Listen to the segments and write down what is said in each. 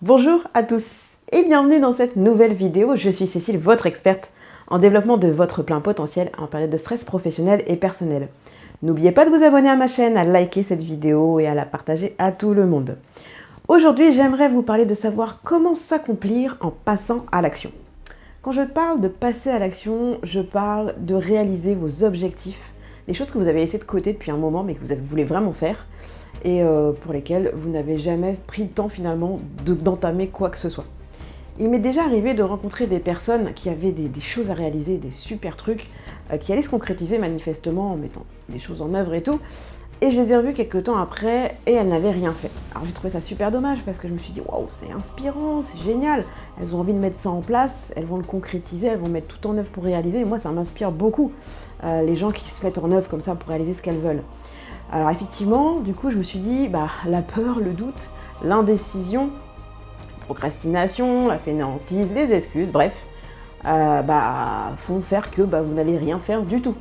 Bonjour à tous et bienvenue dans cette nouvelle vidéo. Je suis Cécile, votre experte en développement de votre plein potentiel en période de stress professionnel et personnel. N'oubliez pas de vous abonner à ma chaîne, à liker cette vidéo et à la partager à tout le monde. Aujourd'hui, j'aimerais vous parler de savoir comment s'accomplir en passant à l'action. Quand je parle de passer à l'action, je parle de réaliser vos objectifs, les choses que vous avez laissées de côté depuis un moment mais que vous voulez vraiment faire et pour lesquelles vous n'avez jamais pris le temps finalement d'entamer quoi que ce soit. Il m'est déjà arrivé de rencontrer des personnes qui avaient des choses à réaliser, des super trucs, qui allaient se concrétiser manifestement en mettant des choses en œuvre et tout. Et je les ai revues quelques temps après et elles n'avaient rien fait. Alors j'ai trouvé ça super dommage parce que je me suis dit waouh, c'est inspirant, c'est génial. Elles ont envie de mettre ça en place, elles vont le concrétiser, elles vont mettre tout en œuvre pour réaliser. Et moi ça m'inspire beaucoup, les gens qui se mettent en œuvre comme ça pour réaliser ce qu'elles veulent. Alors effectivement, du coup je me suis dit, la peur, le doute, l'indécision, la procrastination, la fainéantise, les excuses, bref, font faire que vous n'allez rien faire du tout.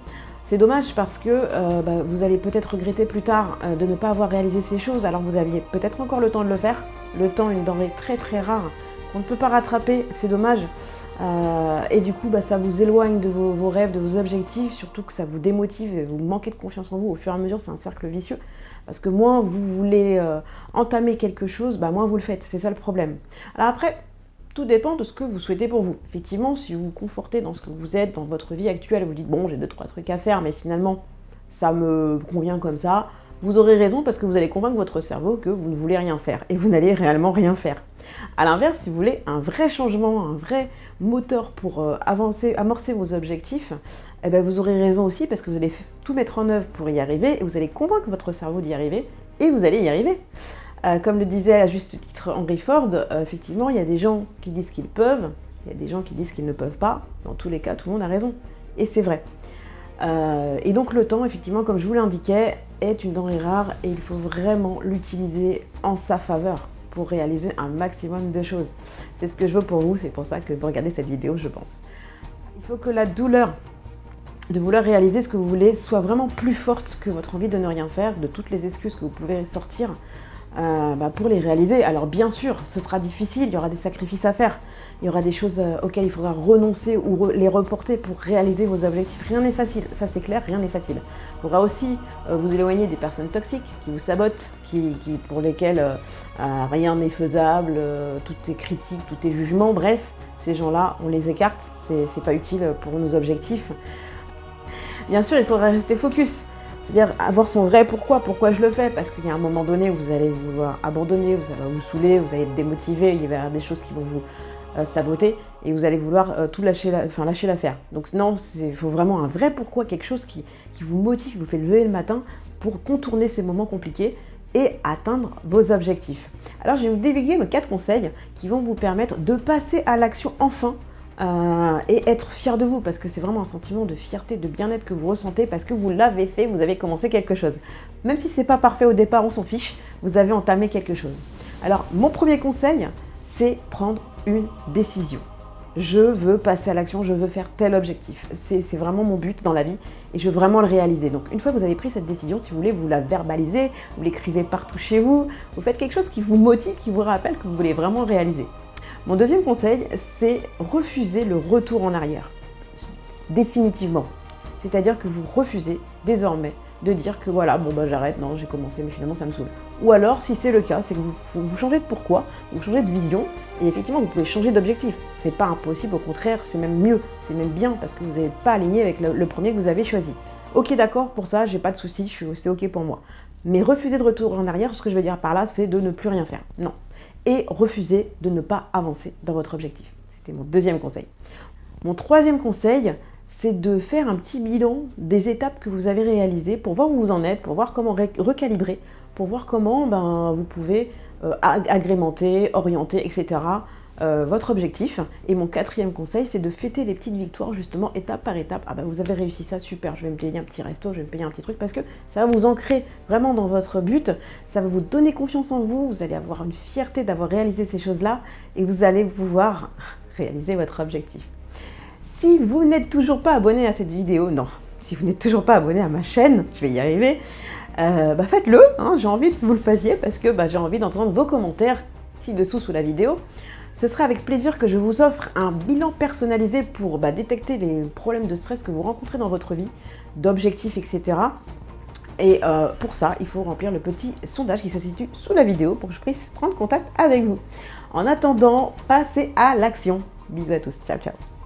C'est dommage parce que vous allez peut-être regretter plus tard de ne pas avoir réalisé ces choses alors que vous aviez peut-être encore le temps de le faire. Le temps, une denrée très très rare qu'on ne peut pas rattraper, c'est dommage. Et du coup, ça vous éloigne de vos rêves, de vos objectifs, surtout que ça vous démotive et vous manquez de confiance en vous. Au fur et à mesure, c'est un cercle vicieux. Parce que moins vous voulez entamer quelque chose, moins vous le faites. C'est ça le problème. Alors après, tout dépend de ce que vous souhaitez pour vous. Effectivement, si vous vous confortez dans ce que vous êtes, dans votre vie actuelle, vous dites bon, j'ai 2-3 trucs à faire, mais finalement, ça me convient comme ça, vous aurez raison parce que vous allez convaincre votre cerveau que vous ne voulez rien faire et vous n'allez réellement rien faire. A l'inverse, si vous voulez un vrai changement, un vrai moteur pour amorcer vos objectifs, vous aurez raison aussi parce que vous allez tout mettre en œuvre pour y arriver et vous allez convaincre votre cerveau d'y arriver et vous allez y arriver. Comme le disait à juste titre Henry Ford, effectivement, il y a des gens qui disent qu'ils peuvent, il y a des gens qui disent qu'ils ne peuvent pas. Dans tous les cas, tout le monde a raison. Et c'est vrai. Et donc le temps, effectivement, comme je vous l'indiquais, est une denrée rare et il faut vraiment l'utiliser en sa faveur pour réaliser un maximum de choses. C'est ce que je veux pour vous, c'est pour ça que vous regardez cette vidéo, je pense. Il faut que la douleur de vouloir réaliser ce que vous voulez soit vraiment plus forte que votre envie de ne rien faire, de toutes les excuses que vous pouvez sortir pour les réaliser. Alors bien sûr, ce sera difficile, il y aura des sacrifices à faire, il y aura des choses auxquelles il faudra renoncer ou les reporter pour réaliser vos objectifs. Rien n'est facile, ça c'est clair, rien n'est facile. Il faudra aussi vous éloigner des personnes toxiques qui vous sabotent, pour lesquelles rien n'est faisable, tout est critique, tout est jugement, bref, ces gens-là, on les écarte, c'est pas utile pour nos objectifs. Bien sûr, il faudra rester focus. C'est-à-dire avoir son vrai pourquoi je le fais, parce qu'il y a un moment donné où vous allez vouloir abandonner, vous allez vous saouler, vous allez être démotivé, il va y avoir des choses qui vont vous saboter et vous allez vouloir tout lâcher l'affaire. Donc non, il faut vraiment un vrai pourquoi, quelque chose qui vous motive, qui vous fait lever le matin pour contourner ces moments compliqués et atteindre vos objectifs. Alors je vais vous déléguer mes 4 conseils qui vont vous permettre de passer à l'action enfin, et être fier de vous parce que c'est vraiment un sentiment de fierté, de bien-être que vous ressentez parce que vous l'avez fait, vous avez commencé quelque chose. Même si c'est pas parfait au départ, on s'en fiche, vous avez entamé quelque chose. Alors mon premier conseil, c'est prendre une décision. Je veux passer à l'action, je veux faire tel objectif. C'est vraiment mon but dans la vie et je veux vraiment le réaliser. Donc une fois que vous avez pris cette décision, si vous voulez, vous la verbalisez, vous l'écrivez partout chez vous, vous faites quelque chose qui vous motive, qui vous rappelle que vous voulez vraiment le réaliser. Mon deuxième conseil, c'est refuser le retour en arrière, définitivement. C'est-à-dire que vous refusez désormais de dire que voilà, j'arrête, non, j'ai commencé, mais finalement ça me saoule. Ou alors, si c'est le cas, c'est que vous changez de pourquoi, vous changez de vision, et effectivement, vous pouvez changer d'objectif. C'est pas impossible, au contraire, c'est même mieux, c'est même bien, parce que vous n'êtes pas aligné avec le premier que vous avez choisi. Ok, d'accord, pour ça, j'ai pas de souci, c'est ok pour moi. Mais refuser de retour en arrière, ce que je veux dire par là, c'est de ne plus rien faire. Non. Et refuser de ne pas avancer dans votre objectif. C'était mon deuxième conseil. Mon troisième conseil, c'est de faire un petit bilan des étapes que vous avez réalisées pour voir où vous en êtes, pour voir comment recalibrer, pour voir comment vous pouvez agrémenter, orienter, etc. Votre objectif. Et mon quatrième conseil, c'est de fêter les petites victoires justement étape par étape. Vous avez réussi ça, super, je vais me payer un petit resto, je vais me payer un petit truc parce que ça va vous ancrer vraiment dans votre but, ça va vous donner confiance en vous, vous allez avoir une fierté d'avoir réalisé ces choses-là et vous allez pouvoir réaliser votre objectif. Si vous n'êtes toujours pas abonné à cette vidéo, non, si vous n'êtes toujours pas abonné à ma chaîne, je vais y arriver, faites-le, hein, j'ai envie que vous le fassiez parce que j'ai envie d'entendre vos commentaires ci-dessous sous la vidéo. Ce sera avec plaisir que je vous offre un bilan personnalisé pour détecter les problèmes de stress que vous rencontrez dans votre vie, d'objectifs, etc. Et pour ça, il faut remplir le petit sondage qui se situe sous la vidéo pour que je puisse prendre contact avec vous. En attendant, passez à l'action. Bisous à tous, ciao ciao.